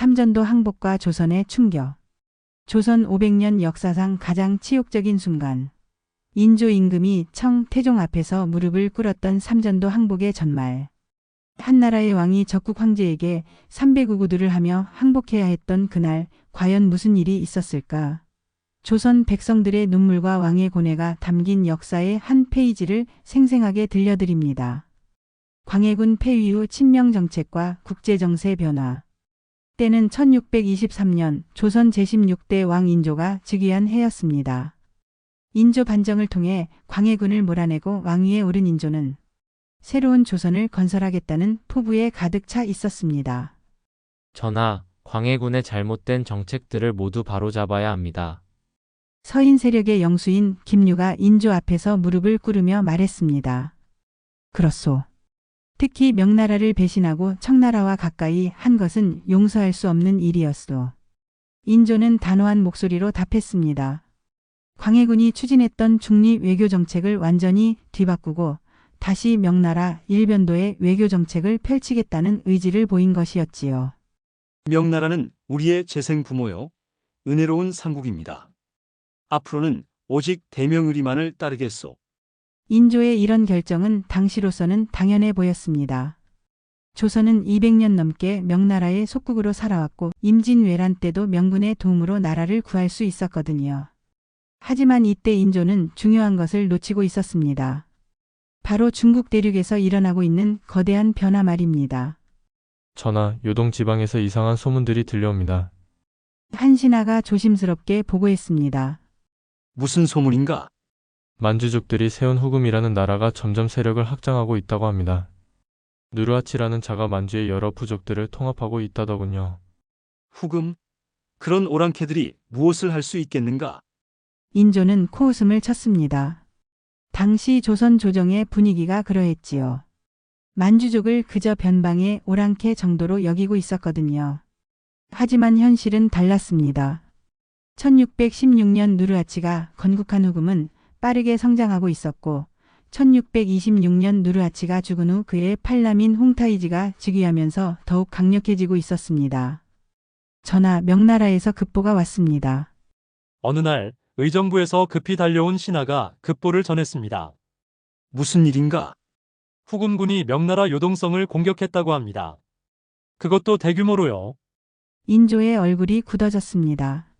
삼전도 항복과 조선의 충격. 조선 500년 역사상 가장 치욕적인 순간. 인조 임금이 청 태종 앞에서 무릎을 꿇었던 삼전도 항복의 전말. 한나라의 왕이 적국 황제에게 삼배구구들을 하며 항복해야 했던 그날 과연 무슨 일이 있었을까? 조선 백성들의 눈물과 왕의 고뇌가 담긴 역사의 한 페이지를 생생하게 들려드립니다. 광해군 폐위 후 친명 정책과 국제정세 변화. 때는 1623년 조선 제16대 왕 인조가 즉위한 해였습니다. 인조 반정을 통해 광해군을 몰아내고 왕위에 오른 인조는 새로운 조선을 건설하겠다는 포부에 가득 차 있었습니다. 전하, 광해군의 잘못된 정책들을 모두 바로잡아야 합니다. 서인 세력의 영수인 김유가 인조 앞에서 무릎을 꿇으며 말했습니다. 그렇소. 특히 명나라를 배신하고 청나라와 가까이 한 것은 용서할 수 없는 일이었소. 인조는 단호한 목소리로 답했습니다. 광해군이 추진했던 중립 외교 정책을 완전히 뒤바꾸고 다시 명나라 일변도의 외교 정책을 펼치겠다는 의지를 보인 것이었지요. 명나라는 우리의 재생 부모요. 은혜로운 상국입니다. 앞으로는 오직 대명의리만을 따르겠소. 인조의 이런 결정은 당시로서는 당연해 보였습니다. 조선은 200년 넘게 명나라의 속국으로 살아왔고 임진왜란 때도 명군의 도움으로 나라를 구할 수 있었거든요. 하지만 이때 인조는 중요한 것을 놓치고 있었습니다. 바로 중국 대륙에서 일어나고 있는 거대한 변화 말입니다. 전하, 요동 지방에서 이상한 소문들이 들려옵니다. 한 신하가 조심스럽게 보고했습니다. 무슨 소문인가? 만주족들이 세운 후금이라는 나라가 점점 세력을 확장하고 있다고 합니다. 누르하치라는 자가 만주의 여러 부족들을 통합하고 있다더군요. 후금? 그런 오랑캐들이 무엇을 할 수 있겠는가? 인조는 코웃음을 쳤습니다. 당시 조선 조정의 분위기가 그러했지요. 만주족을 그저 변방의 오랑캐 정도로 여기고 있었거든요. 하지만 현실은 달랐습니다. 1616년 누르하치가 건국한 후금은 빠르게 성장하고 있었고 1626년 누르하치가 죽은 후 그의 팔남인 홍타이지가 즉위하면서 더욱 강력해지고 있었습니다. 전하, 명나라에서 급보가 왔습니다. 어느 날 의정부에서 급히 달려온 신하가 급보를 전했습니다. 무슨 일인가? 후금군이 명나라 요동성을 공격했다고 합니다. 그것도 대규모로요. 인조의 얼굴이 굳어졌습니다.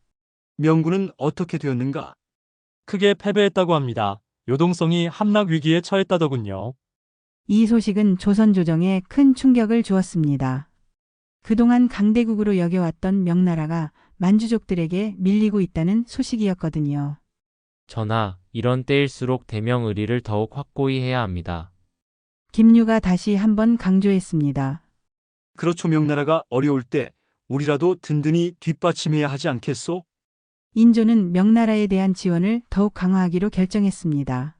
명군은 어떻게 되었는가? 크게 패배했다고 합니다. 요동성이 함락 위기에 처했다더군요. 이 소식은 조선 조정에 큰 충격을 주었습니다. 그동안 강대국으로 여겨왔던 명나라가 만주족들에게 밀리고 있다는 소식이었거든요. 전하, 이런 때일수록 대명의리를 더욱 확고히 해야 합니다. 김유가 다시 한번 강조했습니다. 그렇죠. 명나라가 어려울 때 우리라도 든든히 뒷받침해야 하지 않겠소? 인조는 명나라에 대한 지원을 더욱 강화하기로 결정했습니다.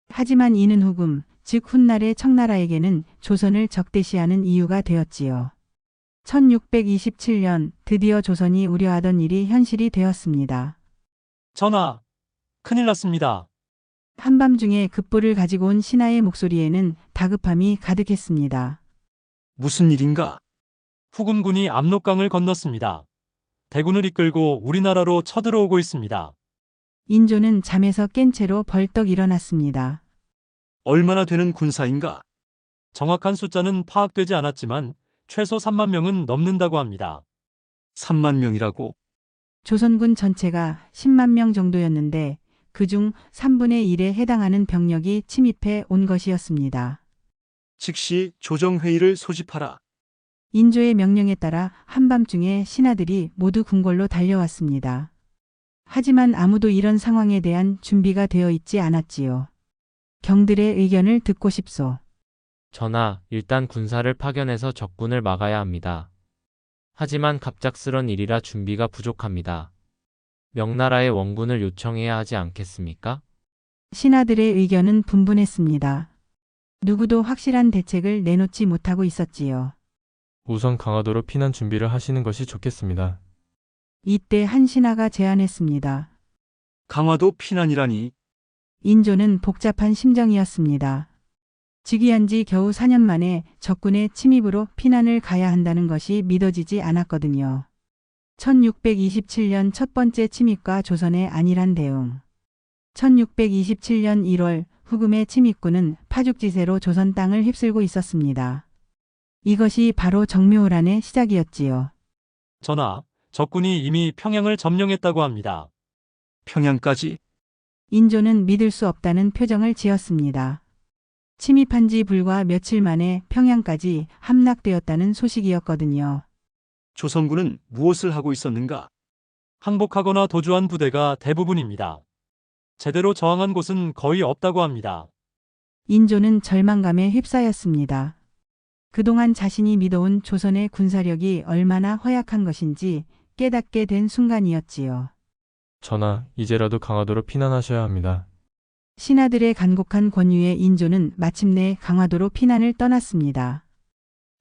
하지만 이는 후금, 즉 훗날의 청나라에게는 조선을 적대시하는 이유가 되었지요. 1627년 드디어 조선이 우려하던 일이 현실이 되었습니다. 전하, 큰일 났습니다. 한밤중에 급보를 가지고 온 신하의 목소리에는 다급함이 가득했습니다. 무슨 일인가? 후금군이 압록강을 건넜습니다. 대군을 이끌고 우리나라로 쳐들어오고 있습니다. 인조는 잠에서 깬 채로 벌떡 일어났습니다. 얼마나 되는 군사인가? 정확한 숫자는 파악되지 않았지만 최소 3만 명은 넘는다고 합니다. 3만 명이라고? 조선군 전체가 10만 명 정도였는데 그중 3분의 1에 해당하는 병력이 침입해 온 것이었습니다. 즉시 조정회의를 소집하라. 인조의 명령에 따라 한밤중에 신하들이 모두 궁궐로 달려왔습니다. 하지만 아무도 이런 상황에 대한 준비가 되어 있지 않았지요. 경들의 의견을 듣고 싶소. 전하, 일단 군사를 파견해서 적군을 막아야 합니다. 하지만 갑작스런 일이라 준비가 부족합니다. 명나라의 원군을 요청해야 하지 않겠습니까? 신하들의 의견은 분분했습니다. 누구도 확실한 대책을 내놓지 못하고 있었지요. 우선 강화도로 피난 준비를 하시는 것이 좋겠습니다. 이때 한 신하가 제안했습니다. 강화도 피난이라니. 인조는 복잡한 심정이었습니다. 즉위한 지 겨우 4년 만에 적군의 침입으로 피난을 가야 한다는 것이 믿어지지 않았거든요. 1627년 첫 번째 침입과 조선의 안일한 대응. 1627년 1월 후금의 침입군은 파죽지세로 조선 땅을 휩쓸고 있었습니다. 이것이 바로 정묘호란의 시작이었지요. 전하, 적군이 이미 평양을 점령했다고 합니다. 평양까지? 인조는 믿을 수 없다는 표정을 지었습니다. 침입한 지 불과 며칠 만에 평양까지 함락되었다는 소식이었거든요. 조선군은 무엇을 하고 있었는가? 항복하거나 도주한 부대가 대부분입니다. 제대로 저항한 곳은 거의 없다고 합니다. 인조는 절망감에 휩싸였습니다. 그동안 자신이 믿어온 조선의 군사력이 얼마나 허약한 것인지 깨닫게 된 순간이었지요. 전하, 이제라도 강화도로 피난하셔야 합니다. 신하들의 간곡한 권유에 인조는 마침내 강화도로 피난을 떠났습니다.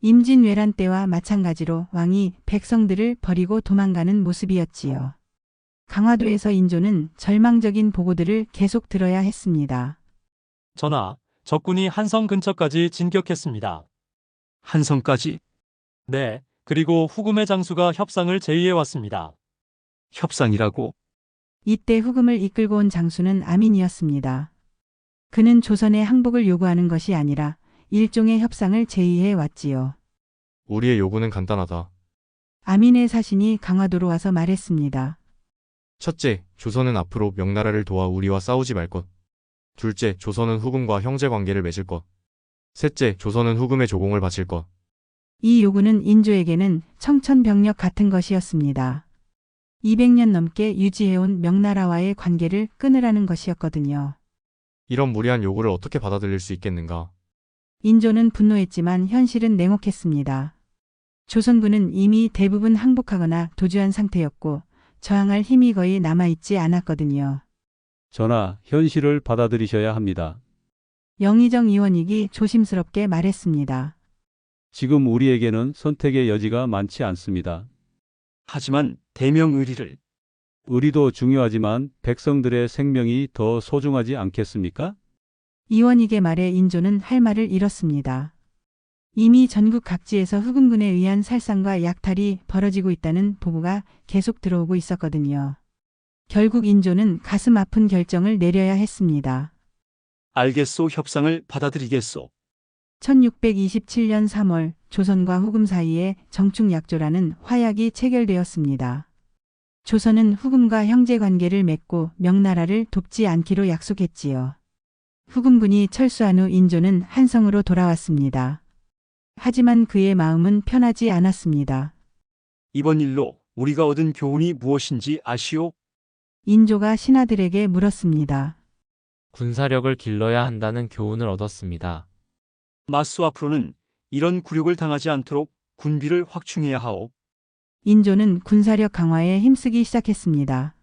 임진왜란 때와 마찬가지로 왕이 백성들을 버리고 도망가는 모습이었지요. 강화도에서 인조는 절망적인 보고들을 계속 들어야 했습니다. 전하, 적군이 한성 근처까지 진격했습니다. 한성까지? 네, 그리고 후금의 장수가 협상을 제의해 왔습니다. 협상이라고? 이때 후금을 이끌고 온 장수는 아민이었습니다. 그는 조선의 항복을 요구하는 것이 아니라 일종의 협상을 제의해 왔지요. 우리의 요구는 간단하다. 아민의 사신이 강화도로 와서 말했습니다. 첫째, 조선은 앞으로 명나라를 도와 우리와 싸우지 말 것. 둘째, 조선은 후금과 형제 관계를 맺을 것. 셋째, 조선은 후금의 조공을 바칠 것. 이 요구는 인조에게는 청천벽력 같은 것이었습니다. 200년 넘게 유지해온 명나라와의 관계를 끊으라는 것이었거든요. 이런 무리한 요구를 어떻게 받아들일 수 있겠는가? 인조는 분노했지만 현실은 냉혹했습니다. 조선군은 이미 대부분 항복하거나 도주한 상태였고 저항할 힘이 거의 남아있지 않았거든요. 전하, 현실을 받아들이셔야 합니다. 영의정 이원익이 조심스럽게 말했습니다. 지금 우리에게는 선택의 여지가 많지 않습니다. 하지만 대명의리를 의리도 중요하지만 백성들의 생명이 더 소중하지 않겠습니까? 이원익의 말에 인조는 할 말을 잃었습니다. 이미 전국 각지에서 후금군에 의한 살상과 약탈이 벌어지고 있다는 보고가 계속 들어오고 있었거든요. 결국 인조는 가슴 아픈 결정을 내려야 했습니다. 알겠소. 협상을 받아들이겠소. 1627년 3월 조선과 후금 사이에 정충약조라는 화약이 체결되었습니다. 조선은 후금과 형제관계를 맺고 명나라를 돕지 않기로 약속했지요. 후금군이 철수한 후 인조는 한성으로 돌아왔습니다. 하지만 그의 마음은 편하지 않았습니다. 이번 일로 우리가 얻은 교훈이 무엇인지 아시오? 인조가 신하들에게 물었습니다. 군사력을 길러야 한다는 교훈을 얻었습니다. 마수 앞으로는 이런 굴욕을 당하지 않도록 군비를 확충해야 하오. 인조는 군사력 강화에 힘쓰기 시작했습니다.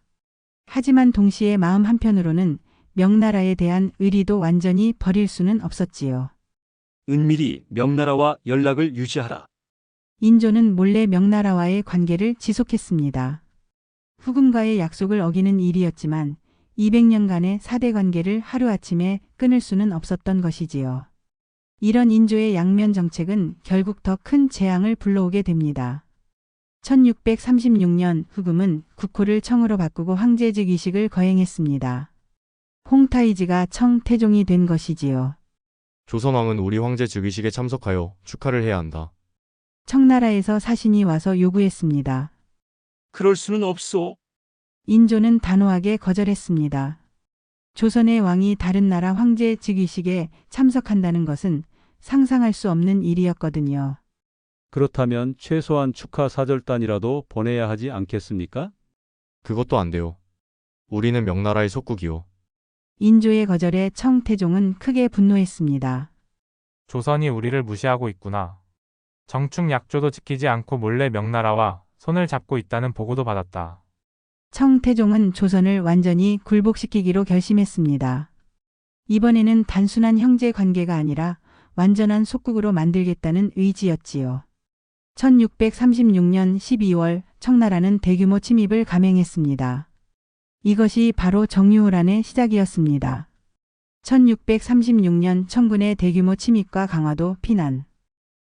하지만 동시에 마음 한편으로는 명나라에 대한 의리도 완전히 버릴 수는 없었지요. 은밀히 명나라와 연락을 유지하라. 인조는 몰래 명나라와의 관계를 지속했습니다. 후금과의 약속을 어기는 일이었지만 200년간의 사대 관계를 하루아침에 끊을 수는 없었던 것이지요. 이런 인조의 양면 정책은 결국 더 큰 재앙을 불러오게 됩니다. 1636년 후금은 국호를 청으로 바꾸고 황제직 이식을 거행했습니다. 홍타이지가 청태종이 된 것이지요. 조선왕은 우리 황제 즉위식에 참석하여 축하를 해야 한다. 청나라에서 사신이 와서 요구했습니다. 그럴 수는 없소. 인조는 단호하게 거절했습니다. 조선의 왕이 다른 나라 황제 즉위식에 참석한다는 것은 상상할 수 없는 일이었거든요. 그렇다면 최소한 축하 사절단이라도 보내야 하지 않겠습니까? 그것도 안 돼요. 우리는 명나라의 속국이요. 인조의 거절에 청태종은 크게 분노했습니다. 조선이 우리를 무시하고 있구나. 정충약조도 지키지 않고 몰래 명나라와 손을 잡고 있다는 보고도 받았다. 청태종은 조선을 완전히 굴복시키기로 결심했습니다. 이번에는 단순한 형제 관계가 아니라 완전한 속국으로 만들겠다는 의지였지요. 1636년 12월 청나라는 대규모 침입을 감행했습니다. 이것이 바로 정유호란의 시작이었습니다. 1636년 청군의 대규모 침입과 강화도 피난.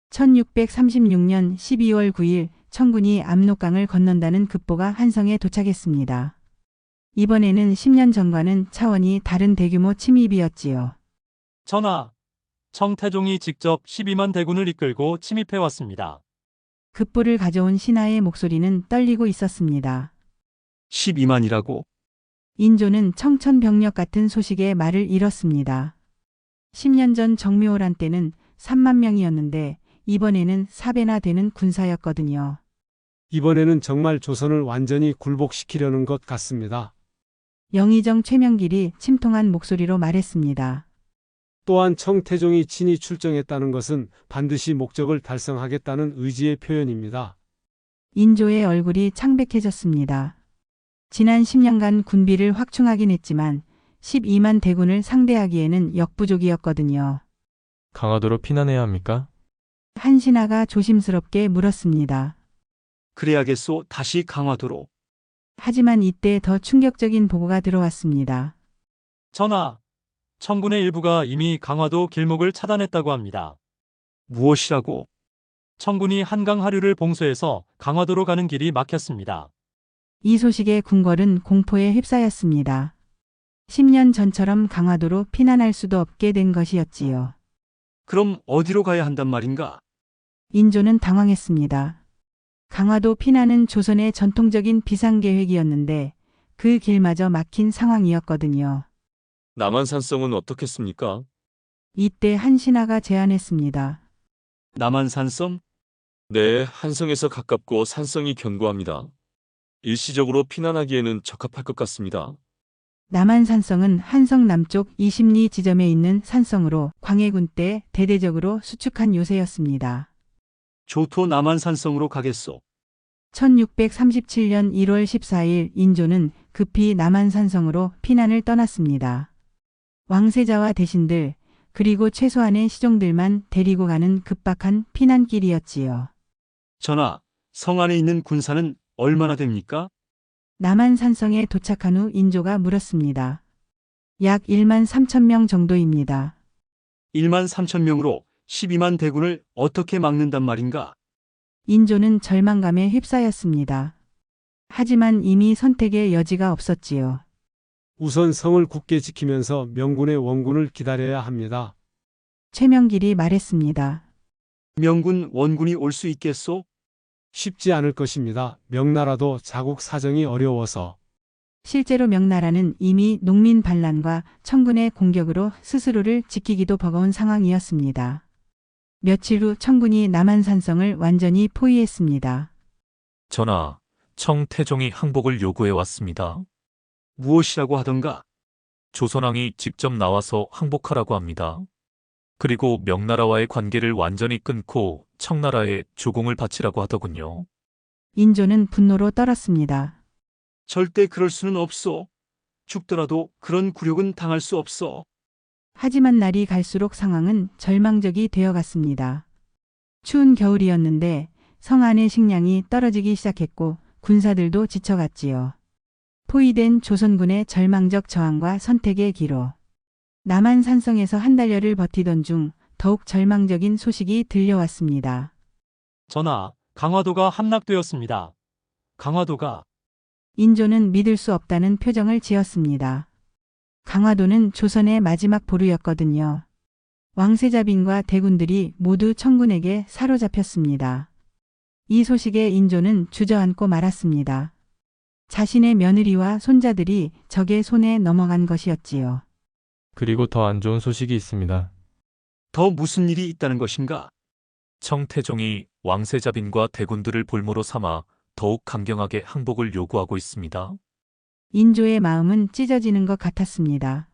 1636년 12월 9일 청군이 압록강을 건넌다는 급보가 한성에 도착했습니다. 이번에는 10년 전과는 차원이 다른 대규모 침입이었지요. 전하, 청태종이 직접 12만 대군을 이끌고 침입해 왔습니다. 급보를 가져온 신하의 목소리는 떨리고 있었습니다. 12만이라고? 인조는 청천벽력 같은 소식에 말을 잃었습니다. 10년 전 정묘호란 때는 3만 명이었는데 이번에는 4배나 되는 군사였거든요. 이번에는 정말 조선을 완전히 굴복시키려는 것 같습니다. 영의정 최명길이 침통한 목소리로 말했습니다. 또한 청태종이 친히 출정했다는 것은 반드시 목적을 달성하겠다는 의지의 표현입니다. 인조의 얼굴이 창백해졌습니다. 지난 10년간 군비를 확충하긴 했지만 12만 대군을 상대하기에는 역부족이었거든요. 강화도로 피난해야 합니까? 한 신하가 조심스럽게 물었습니다. 그래야겠소. 다시 강화도로. 하지만 이때 더 충격적인 보고가 들어왔습니다. 전하, 청군의 일부가 이미 강화도 길목을 차단했다고 합니다. 무엇이라고? 청군이 한강 하류를 봉쇄해서 강화도로 가는 길이 막혔습니다. 이 소식에 궁궐은 공포에 휩싸였습니다. 10년 전처럼 강화도로 피난할 수도 없게 된 것이었지요. 그럼 어디로 가야 한단 말인가? 인조는 당황했습니다. 강화도 피난은 조선의 전통적인 비상계획이었는데 그 길마저 막힌 상황이었거든요. 남한산성은 어떻겠습니까? 이때 한 신하가 제안했습니다. 남한산성? 네, 한성에서 가깝고 산성이 견고합니다. 일시적으로 피난하기에는 적합할 것 같습니다. 남한산성은 한성 남쪽 20리 지점에 있는 산성으로 광해군 때 대대적으로 수축한 요새였습니다. 조토 남한산성으로 가겠소. 1637년 1월 14일 인조는 급히 남한산성으로 피난을 떠났습니다. 왕세자와 대신들 그리고 최소한의 시종들만 데리고 가는 급박한 피난길이었지요. 전하, 성 안에 있는 군사는 얼마나 됩니까? 남한산성에 도착한 후 인조가 물었습니다. 약 1만 3천 명 정도입니다. 1만 3천 명으로 12만 대군을 어떻게 막는단 말인가? 인조는 절망감에 휩싸였습니다. 하지만 이미 선택의 여지가 없었지요. 우선 성을 굳게 지키면서 명군의 원군을 기다려야 합니다. 최명길이 말했습니다. 명군, 원군이 올 수 있겠소? 쉽지 않을 것입니다. 명나라도 자국 사정이 어려워서. 실제로 명나라는 이미 농민 반란과 청군의 공격으로 스스로를 지키기도 버거운 상황이었습니다. 며칠 후 청군이 남한산성을 완전히 포위했습니다. 전하, 청태종이 항복을 요구해 왔습니다. 무엇이라고 하던가? 조선왕이 직접 나와서 항복하라고 합니다. 그리고 명나라와의 관계를 완전히 끊고 청나라에 조공을 바치라고 하더군요. 인조는 분노로 떨었습니다. 절대 그럴 수는 없소. 죽더라도 그런 굴욕은 당할 수 없어. 하지만 날이 갈수록 상황은 절망적이 되어갔습니다. 추운 겨울이었는데 성 안의 식량이 떨어지기 시작했고 군사들도 지쳐갔지요. 포위된 조선군의 절망적 저항과 선택의 기로. 남한산성에서 한 달여를 버티던 중 더욱 절망적인 소식이 들려왔습니다. 전하, 강화도가 함락되었습니다. 강화도가. 인조는 믿을 수 없다는 표정을 지었습니다. 강화도는 조선의 마지막 보루였거든요. 왕세자빈과 대군들이 모두 청군에게 사로잡혔습니다. 이 소식에 인조는 주저앉고 말았습니다. 자신의 며느리와 손자들이 적의 손에 넘어간 것이었지요. 그리고 더 안 좋은 소식이 있습니다. 더 무슨 일이 있다는 것인가? 청태종이 왕세자빈과 대군들을 볼모로 삼아 더욱 강경하게 항복을 요구하고 있습니다. 인조의 마음은 찢어지는 것 같았습니다.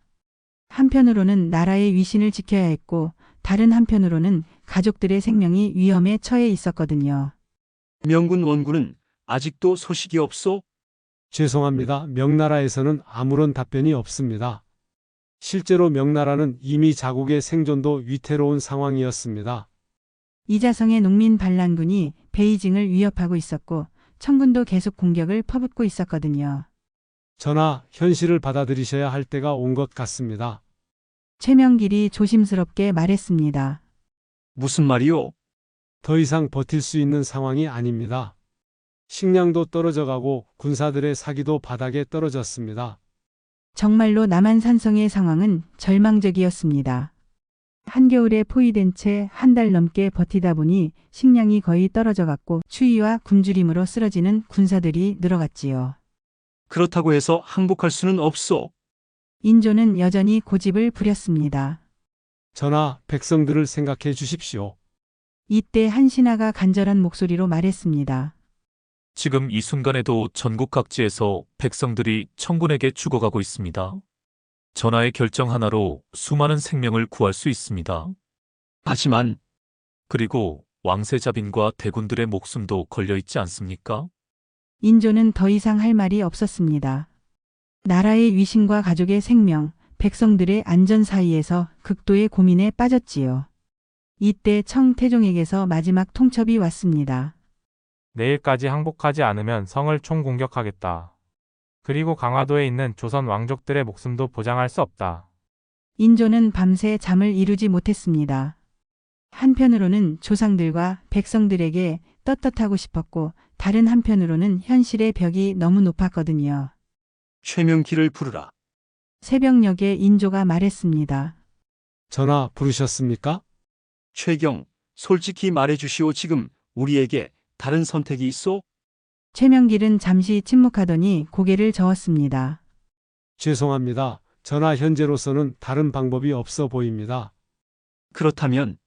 한편으로는 나라의 위신을 지켜야 했고 다른 한편으로는 가족들의 생명이 위험에 처해 있었거든요. 명군, 원군은 아직도 소식이 없소? 죄송합니다. 명나라에서는 아무런 답변이 없습니다. 실제로 명나라는 이미 자국의 생존도 위태로운 상황이었습니다. 이자성의 농민 반란군이 베이징을 위협하고 있었고 청군도 계속 공격을 퍼붓고 있었거든요. 전하, 현실을 받아들이셔야 할 때가 온 것 같습니다. 최명길이 조심스럽게 말했습니다. 무슨 말이오? 더 이상 버틸 수 있는 상황이 아닙니다. 식량도 떨어져 가고 군사들의 사기도 바닥에 떨어졌습니다. 정말로 남한산성의 상황은 절망적이었습니다. 한겨울에 포위된 채 한 달 넘게 버티다 보니 식량이 거의 떨어져 갔고 추위와 굶주림으로 쓰러지는 군사들이 늘어갔지요. 그렇다고 해서 항복할 수는 없소. 인조는 여전히 고집을 부렸습니다. 전하, 백성들을 생각해 주십시오. 이때 한 신하가 간절한 목소리로 말했습니다. 지금 이 순간에도 전국 각지에서 백성들이 청군에게 죽어가고 있습니다. 전하의 결정 하나로 수많은 생명을 구할 수 있습니다. 하지만 그리고 왕세자빈과 대군들의 목숨도 걸려 있지 않습니까? 인조는 더 이상 할 말이 없었습니다. 나라의 위신과 가족의 생명, 백성들의 안전 사이에서 극도의 고민에 빠졌지요. 이때 청태종에게서 마지막 통첩이 왔습니다. 내일까지 항복하지 않으면 성을 총공격하겠다. 그리고 강화도에 있는 조선 왕족들의 목숨도 보장할 수 없다. 인조는 밤새 잠을 이루지 못했습니다. 한편으로는 조상들과 백성들에게 떳떳하고 싶었고 다른 한편으로는 현실의 벽이 너무 높았거든요. 최명길을 부르라. 새벽녘에 인조가 말했습니다. 전하, 부르셨습니까? 최경, 솔직히 말해주시오. 지금 우리에게 다른 선택이 있소? 최명길은 잠시 침묵하더니 고개를 저었습니다. 죄송합니다. 전하, 현재로서는 다른 방법이 없어 보입니다. 그렇다면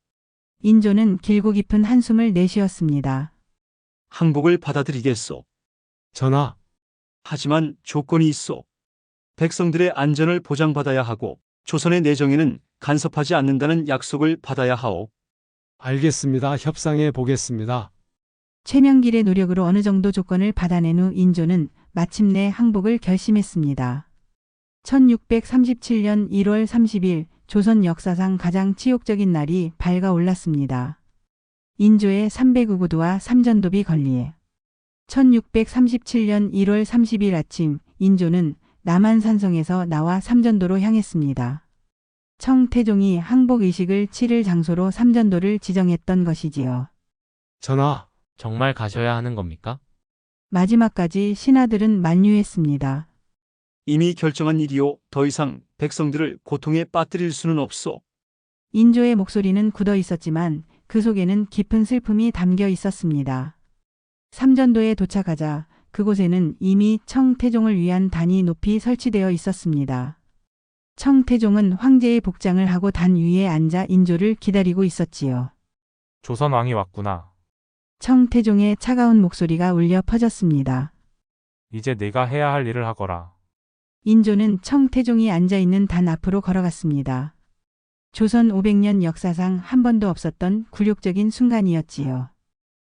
인조는 길고 깊은 한숨을 내쉬었습니다. 항복을 받아들이겠소. 전하, 하지만 조건이 있소. 백성들의 안전을 보장받아야 하고 조선의 내정에는 간섭하지 않는다는 약속을 받아야 하오. 알겠습니다. 협상해 보겠습니다. 최명길의 노력으로 어느 정도 조건을 받아낸 후 인조는 마침내 항복을 결심했습니다. 1637년 1월 30일 조선 역사상 가장 치욕적인 날이 밝아올랐습니다. 인조의 309구두와 삼전도비 건리에 1637년 1월 30일 아침 인조는 남한산성에서 나와 삼전도로 향했습니다. 청태종이 항복 의식을 치를 장소로 삼전도를 지정했던 것이지요. 전하, 정말 가셔야 하는 겁니까? 마지막까지 신하들은 만류했습니다. 이미 결정한 일이오. 더 이상 백성들을 고통에 빠뜨릴 수는 없소. 인조의 목소리는 굳어 있었지만 그 속에는 깊은 슬픔이 담겨 있었습니다. 삼전도에 도착하자 그곳에는 이미 청태종을 위한 단이 높이 설치되어 있었습니다. 청태종은 황제의 복장을 하고 단 위에 앉아 인조를 기다리고 있었지요. 조선 왕이 왔구나. 청태종의 차가운 목소리가 울려 퍼졌습니다. 이제 내가 해야 할 일을 하거라. 인조는 청태종이 앉아있는 단 앞으로 걸어갔습니다. 조선 500년 역사상 한 번도 없었던 굴욕적인 순간이었지요.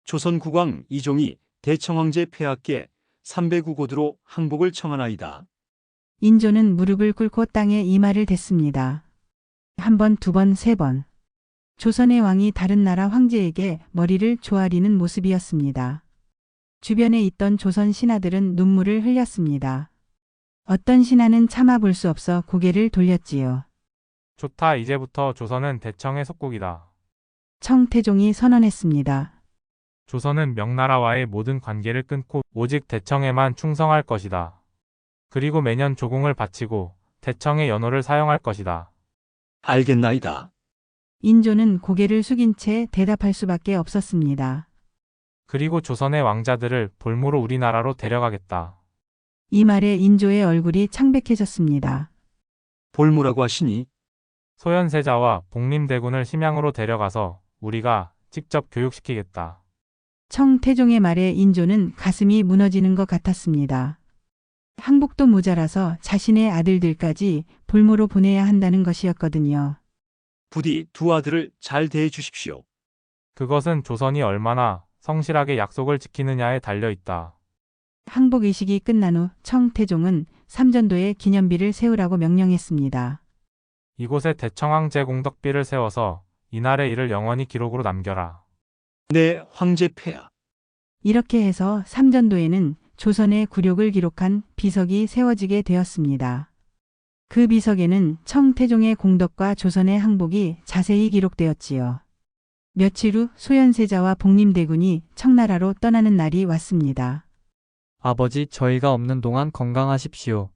조선 국왕 이종이 대청황제 폐하께 309고두로 항복을 청하나이다. 인조는 무릎을 꿇고 땅에 이마를 댔습니다. 한 번, 두 번, 세 번. 조선의 왕이 다른 나라 황제에게 머리를 조아리는 모습이었습니다. 주변에 있던 조선 신하들은 눈물을 흘렸습니다. 어떤 신하는 참아볼 수 없어 고개를 돌렸지요. 좋다. 이제부터 조선은 대청의 속국이다. 청태종이 선언했습니다. 조선은 명나라와의 모든 관계를 끊고 오직 대청에만 충성할 것이다. 그리고 매년 조공을 바치고 대청의 연호를 사용할 것이다. 알겠나이다. 인조는 고개를 숙인 채 대답할 수밖에 없었습니다. 그리고 조선의 왕자들을 볼모로 우리나라로 데려가겠다. 이 말에 인조의 얼굴이 창백해졌습니다. 볼모라고 하시니? 소현세자와 복림대군을 심양으로 데려가서 우리가 직접 교육시키겠다. 청태종의 말에 인조는 가슴이 무너지는 것 같았습니다. 항복도 모자라서 자신의 아들들까지 볼모로 보내야 한다는 것이었거든요. 부디 두 아들을 잘 대해 주십시오. 그것은 조선이 얼마나 성실하게 약속을 지키느냐에 달려 있다. 항복 의식이 끝난 후 청태종은 삼전도에 기념비를 세우라고 명령했습니다. 이곳에 대청황제 공덕비를 세워서 이날의 일을 영원히 기록으로 남겨라. 네, 황제 폐하. 이렇게 해서 삼전도에는 조선의 굴욕을 기록한 비석이 세워지게 되었습니다. 그 비석에는 청태종의 공덕과 조선의 항복이 자세히 기록되었지요. 며칠 후 소현세자와 복림대군이 청나라로 떠나는 날이 왔습니다. 아버지, 저희가 없는 동안 건강하십시오.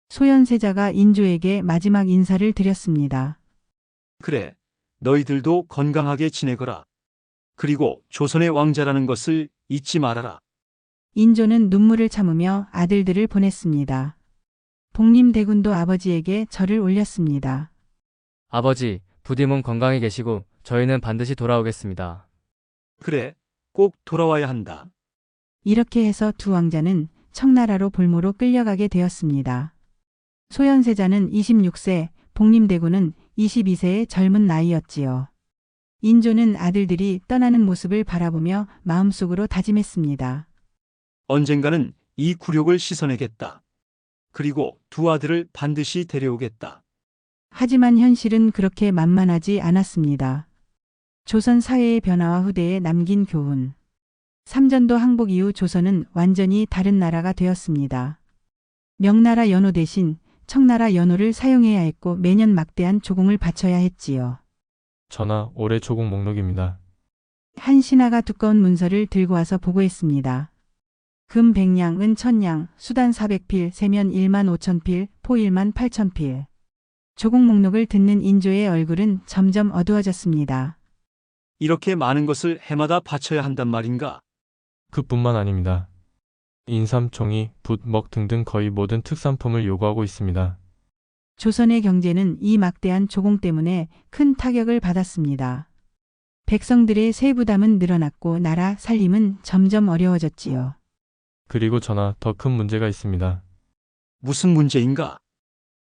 소현세자가 인조에게 마지막 인사를 드렸습니다. 그래, 너희들도 건강하게 지내거라. 그리고 조선의 왕자라는 것을 잊지 말아라. 인조는 눈물을 참으며 아들들을 보냈습니다. 복림대군도 아버지에게 절을 올렸습니다. 아버지, 부디문 건강히 계시고 저희는 반드시 돌아오겠습니다. 그래, 꼭 돌아와야 한다. 이렇게 해서 두 왕자는 청나라로 볼모로 끌려가게 되었습니다. 소현세자는 26세, 복림대군은 22세의 젊은 나이였지요. 인조는 아들들이 떠나는 모습을 바라보며 마음속으로 다짐했습니다. 언젠가는 이 굴욕을 씻어내겠다. 그리고 두 아들을 반드시 데려오겠다. 하지만 현실은 그렇게 만만하지 않았습니다. 조선 사회의 변화와 후대에 남긴 교훈. 삼전도 항복 이후 조선은 완전히 다른 나라가 되었습니다. 명나라 연호 대신 청나라 연호를 사용해야 했고 매년 막대한 조공을 바쳐야 했지요. 전하, 올해 조공 목록입니다. 한 신하가 두꺼운 문서를 들고 와서 보고했습니다. 금 100냥, 은 1000냥, 수단 400필, 세면 1만 5천 필, 포 1만 8천 필. 조공 목록을 듣는 인조의 얼굴은 점점 어두워졌습니다. 이렇게 많은 것을 해마다 바쳐야 한단 말인가? 그뿐만 아닙니다. 인삼, 종이, 붓, 먹 등등 거의 모든 특산품을 요구하고 있습니다. 조선의 경제는 이 막대한 조공 때문에 큰 타격을 받았습니다. 백성들의 세부담은 늘어났고 나라 살림은 점점 어려워졌지요. 그리고 전하, 더 큰 문제가 있습니다. 무슨 문제인가?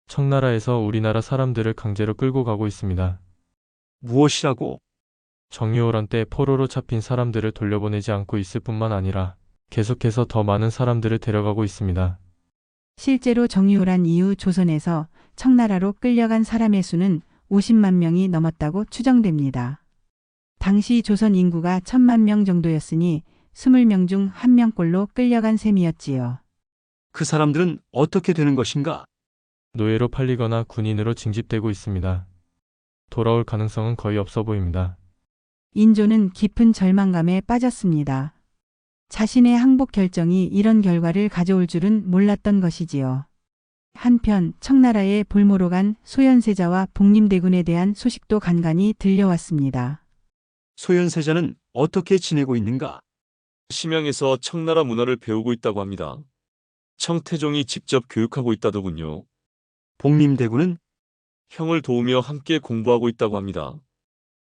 청나라에서 우리나라 사람들을 강제로 끌고 가고 있습니다. 무엇이라고? 정유호란 때 포로로 잡힌 사람들을 돌려보내지 않고 있을 뿐만 아니라 계속해서 더 많은 사람들을 데려가고 있습니다. 실제로 정유호란 이후 조선에서 청나라로 끌려간 사람의 수는 50만 명이 넘었다고 추정됩니다. 당시 조선 인구가 1000만 명 정도였으니 20명 중 1명꼴로 끌려간 셈이었지요. 그 사람들은 어떻게 되는 것인가? 노예로 팔리거나 군인으로 징집되고 있습니다. 돌아올 가능성은 거의 없어 보입니다. 인조는 깊은 절망감에 빠졌습니다. 자신의 항복 결정이 이런 결과를 가져올 줄은 몰랐던 것이지요. 한편 청나라의 볼모로 간 소현세자와 복림대군에 대한 소식도 간간히 들려왔습니다. 소현세자는 어떻게 지내고 있는가? 심양에서 청나라 문화를 배우고 있다고 합니다. 청태종이 직접 교육하고 있다더군요. 복림대군은 형을 도우며 함께 공부하고 있다고 합니다.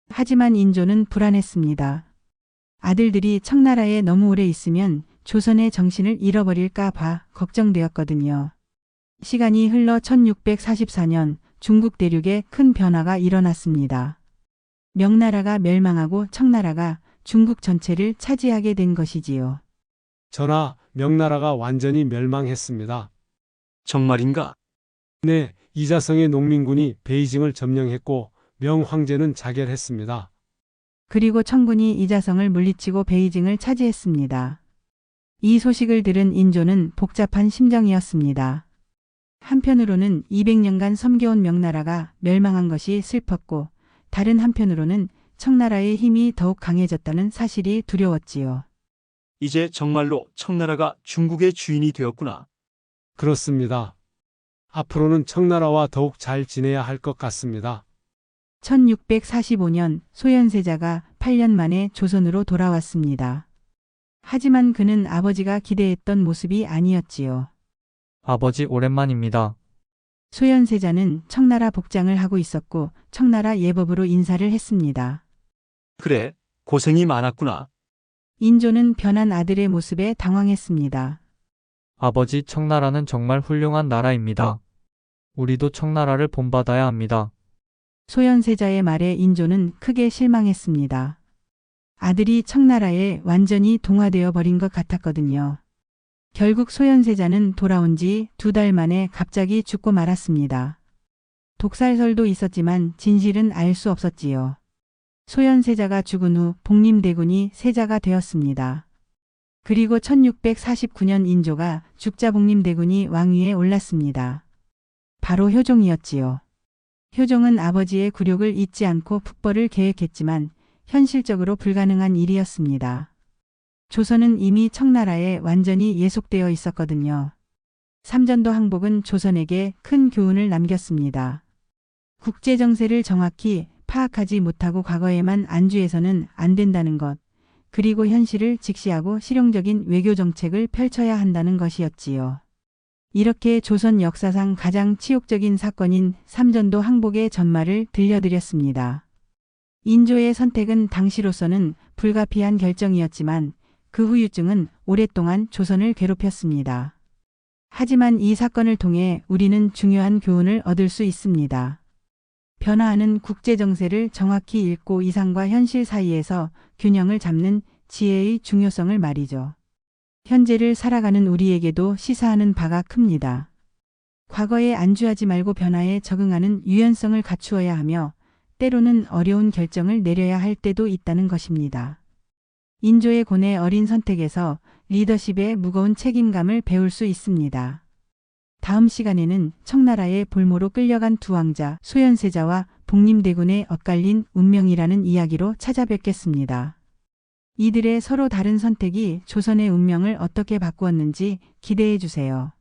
하지만 인조는 불안했습니다. 아들들이 청나라에 너무 오래 있으면 조선의 정신을 잃어버릴까 봐 걱정되었거든요. 시간이 흘러 1644년 중국 대륙에 큰 변화가 일어났습니다. 명나라가 멸망하고 청나라가 중국 전체를 차지하게 된 것이지요. 전하, 명나라가 완전히 멸망했습니다. 정말인가? 네, 이자성의 농민군이 베이징을 점령했고 명황제는 자결했습니다. 그리고 청군이 이자성을 물리치고 베이징을 차지했습니다. 이 소식을 들은 인조는 복잡한 심정이었습니다. 한편으로는 200년간 섬겨온 명나라가 멸망한 것이 슬펐고 다른 한편으로는 청나라의 힘이 더욱 강해졌다는 사실이 두려웠지요. 이제 정말로 청나라가 중국의 주인이 되었구나. 그렇습니다. 앞으로는 청나라와 더욱 잘 지내야 할 것 같습니다. 1645년 소현세자가 8년 만에 조선으로 돌아왔습니다. 하지만 그는 아버지가 기대했던 모습이 아니었지요. 아버지, 오랜만입니다. 소현세자는 청나라 복장을 하고 있었고 청나라 예법으로 인사를 했습니다. 그래, 고생이 많았구나. 인조는 변한 아들의 모습에 당황했습니다. 아버지, 청나라는 정말 훌륭한 나라입니다. 우리도 청나라를 본받아야 합니다. 소현세자의 말에 인조는 크게 실망했습니다. 아들이 청나라에 완전히 동화되어 버린 것 같았거든요. 결국 소현세자는 돌아온 지 2달 만에 갑자기 죽고 말았습니다. 독살설도 있었지만 진실은 알 수 없었지요. 소현세자가 죽은 후 복림대군이 세자가 되었습니다. 그리고 1649년 인조가 죽자 복림대군이 왕위에 올랐습니다. 바로 효종이었지요. 효종은 아버지의 굴욕을 잊지 않고 북벌을 계획했지만 현실적으로 불가능한 일이었습니다. 조선은 이미 청나라에 완전히 예속되어 있었거든요. 삼전도 항복은 조선에게 큰 교훈을 남겼습니다. 국제정세를 정확히 파악하지 못하고 과거에만 안주해서는 안 된다는 것, 그리고 현실을 직시하고 실용적인 외교 정책을 펼쳐야 한다는 것이었지요. 이렇게 조선 역사상 가장 치욕적인 사건인 삼전도 항복의 전말을 들려드렸습니다. 인조의 선택은 당시로서는 불가피한 결정이었지만 그 후유증은 오랫동안 조선을 괴롭혔습니다. 하지만 이 사건을 통해 우리는 중요한 교훈을 얻을 수 있습니다. 변화하는 국제정세를 정확히 읽고 이상과 현실 사이에서 균형을 잡는 지혜의 중요성을 말이죠. 현재를 살아가는 우리에게도 시사하는 바가 큽니다. 과거에 안주하지 말고 변화에 적응하는 유연성을 갖추어야 하며 때로는 어려운 결정을 내려야 할 때도 있다는 것입니다. 인조의 고뇌 어린 선택에서 리더십의 무거운 책임감을 배울 수 있습니다. 다음 시간에는 청나라의 볼모로 끌려간 두 왕자 소현세자와 복림대군의 엇갈린 운명이라는 이야기로 찾아뵙겠습니다. 이들의 서로 다른 선택이 조선의 운명을 어떻게 바꾸었는지 기대해 주세요.